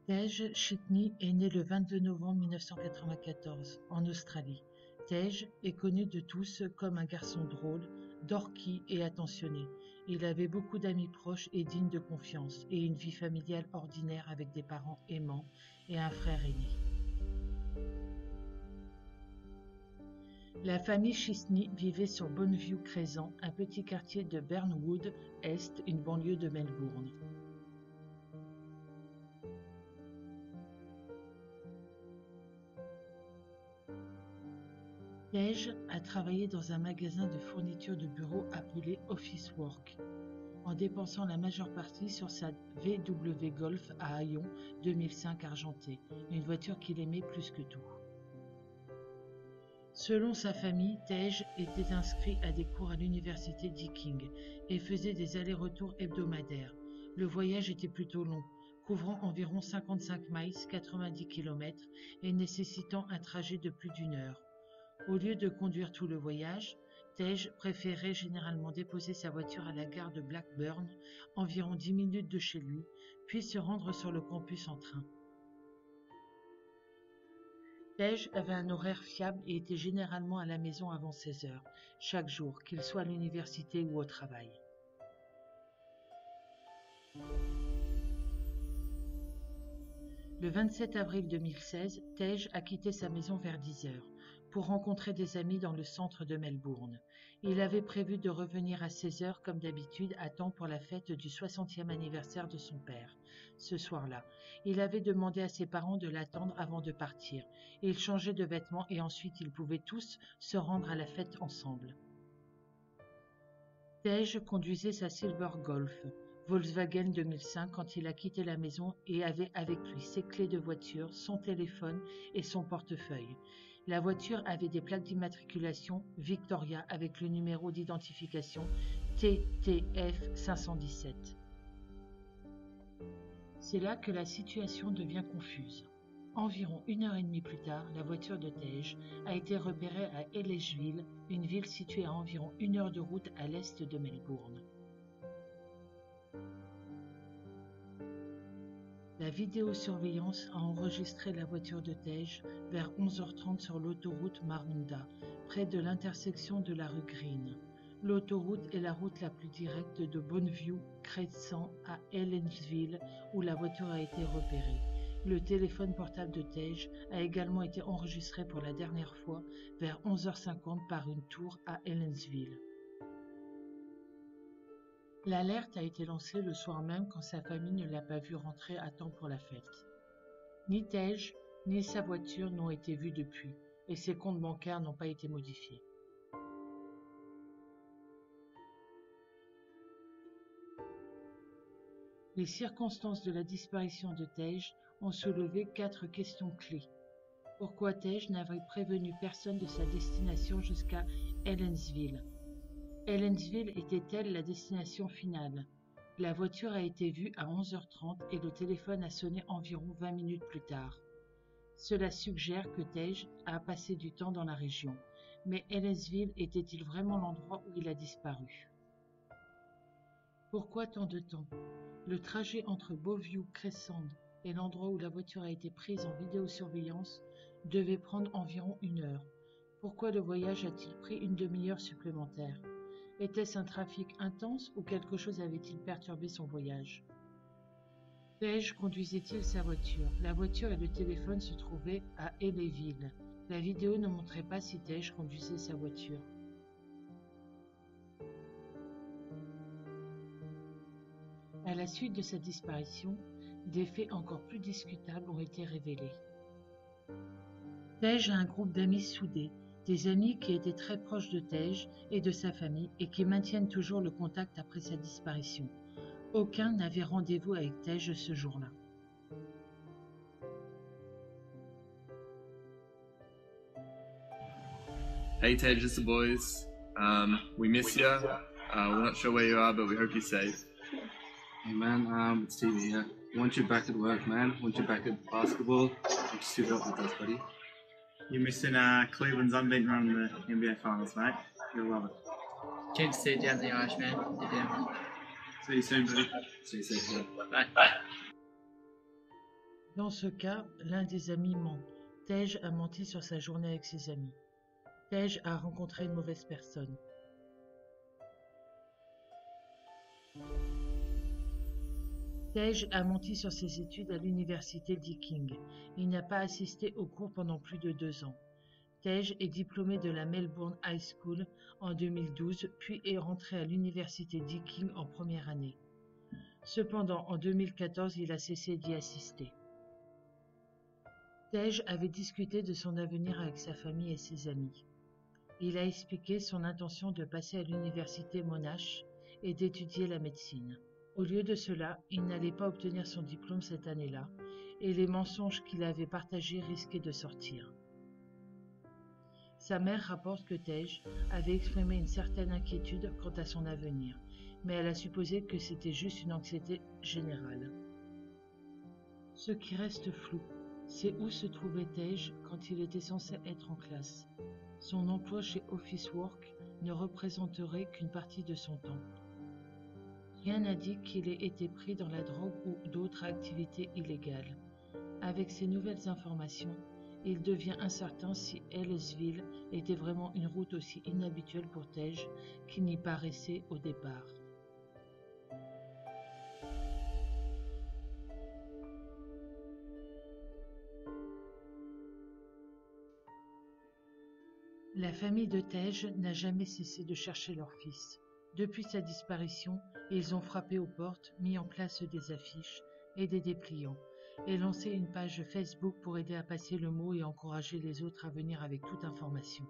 Tej Chitni est né le 22 novembre 1994 en Australie. Tej est connu de tous comme un garçon drôle, dorky et attentionné. Il avait beaucoup d'amis proches et dignes de confiance et une vie familiale ordinaire avec des parents aimants et un frère aîné. La famille Chitni vivait sur Bonneview Crescent, un petit quartier de Burnwood Est, une banlieue de Melbourne. Tej a travaillé dans un magasin de fourniture de bureau appelé Officeworks, en dépensant la majeure partie sur sa VW Golf à haillons 2005 argentée, une voiture qu'il aimait plus que tout. Selon sa famille, Tej était inscrit à des cours à l'université Deakin et faisait des allers-retours hebdomadaires. Le voyage était plutôt long, couvrant environ 55 miles, 90 km, et nécessitant un trajet de plus d'1 heure. Au lieu de conduire tout le voyage, Tej préférait généralement déposer sa voiture à la gare de Blackburn, environ 10 minutes de chez lui, puis se rendre sur le campus en train. Tej avait un horaire fiable et était généralement à la maison avant 16 heures, chaque jour, qu'il soit à l'université ou au travail. Le 27 avril 2016, Tej a quitté sa maison vers 10 heures pour rencontrer des amis dans le centre de Melbourne. Il avait prévu de revenir à 16 heures comme d'habitude à temps pour la fête du 60e anniversaire de son père. Ce soir-là, il avait demandé à ses parents de l'attendre avant de partir. Il changeait de vêtements et ensuite ils pouvaient tous se rendre à la fête ensemble. Tej conduisait sa Silver Golf Volkswagen 2005 quand il a quitté la maison et avait avec lui ses clés de voiture, son téléphone et son portefeuille. La voiture avait des plaques d'immatriculation Victoria avec le numéro d'identification TTF 517. C'est là que la situation devient confuse. Environ 1h30 plus tard, la voiture de Tej a été repérée à Ellersville, une ville située à environ 1 heure de route à l'est de Melbourne. La vidéosurveillance a enregistré la voiture de Tej vers 11h30 sur l'autoroute Maroondah, près de l'intersection de la rue Green. L'autoroute est la route la plus directe de Bonneview Crescent à Helensville, où la voiture a été repérée. Le téléphone portable de Tej a également été enregistré pour la dernière fois vers 11h50 par une tour à Helensville. L'alerte a été lancée le soir même quand sa famille ne l'a pas vu rentrer à temps pour la fête. Ni Tej, ni sa voiture n'ont été vus depuis, et ses comptes bancaires n'ont pas été modifiés. Les circonstances de la disparition de Tej ont soulevé 4 questions clés. Pourquoi Tej n'avait prévenu personne de sa destination jusqu'à Helensville? Helensville était-elle la destination finale? La voiture a été vue à 11h30 et le téléphone a sonné environ 20 minutes plus tard. Cela suggère que Tej a passé du temps dans la région. Mais Helensville était-il vraiment l'endroit où il a disparu? Pourquoi tant de temps? Le trajet entre Bonneview Crescent et l'endroit où la voiture a été prise en vidéosurveillance devait prendre environ 1 heure. Pourquoi le voyage a-t-il pris une demi-heure supplémentaire? Était-ce un trafic intense ou quelque chose avait-il perturbé son voyage? Tej conduisait-il sa voiture? La voiture et le téléphone se trouvaient à Helensville. La vidéo ne montrait pas si Tej conduisait sa voiture. À la suite de sa disparition, des faits encore plus discutables ont été révélés. Tej a un groupe d'amis soudés, des amis qui étaient très proches de Tej et de sa famille et qui maintiennent toujours le contact après sa disparition. Aucun n'avait rendez-vous avec Tej ce jour-là. Hey Tej, it's the boys. We miss you. We're not sure where you are, but we hope you're safe. Hey man, it's Stevie here. Want you back at work, man. Want you back at basketball. You suit up with us, buddy. You're missing Cleveland's unbeaten run in the NBA Finals, mate. You'll love it. Keen to see you down the Irishman. You're down. See you soon, buddy. See you soon. Bye. Dans ce cas, l'un des amis ment. Tej a menti sur sa journée avec ses amis. Tej a rencontré une mauvaise personne. Tej a menti sur ses études à l'université Deakin. Il n'a pas assisté aux cours pendant plus de 2 ans. Tej est diplômé de la Melbourne High School en 2012, puis est rentré à l'université Deakin en première année. Cependant, en 2014, il a cessé d'y assister. Tej avait discuté de son avenir avec sa famille et ses amis. Il a expliqué son intention de passer à l'université Monash et d'étudier la médecine. Au lieu de cela, il n'allait pas obtenir son diplôme cette année-là, et les mensonges qu'il avait partagés risquaient de sortir. Sa mère rapporte que Tej avait exprimé une certaine inquiétude quant à son avenir, mais elle a supposé que c'était juste une anxiété générale. Ce qui reste flou, c'est où se trouvait Tej quand il était censé être en classe. Son emploi chez Officeworks ne représenterait qu'une partie de son temps. Rien n'indique qu'il ait été pris dans la drogue ou d'autres activités illégales. Avec ces nouvelles informations, il devient incertain si Ellisville était vraiment une route aussi inhabituelle pour Tej qu'il n'y paraissait au départ. La famille de Tej n'a jamais cessé de chercher leur fils. Depuis sa disparition, ils ont frappé aux portes, mis en place des affiches et des dépliants, et lancé une page Facebook pour aider à passer le mot et encourager les autres à venir avec toute information.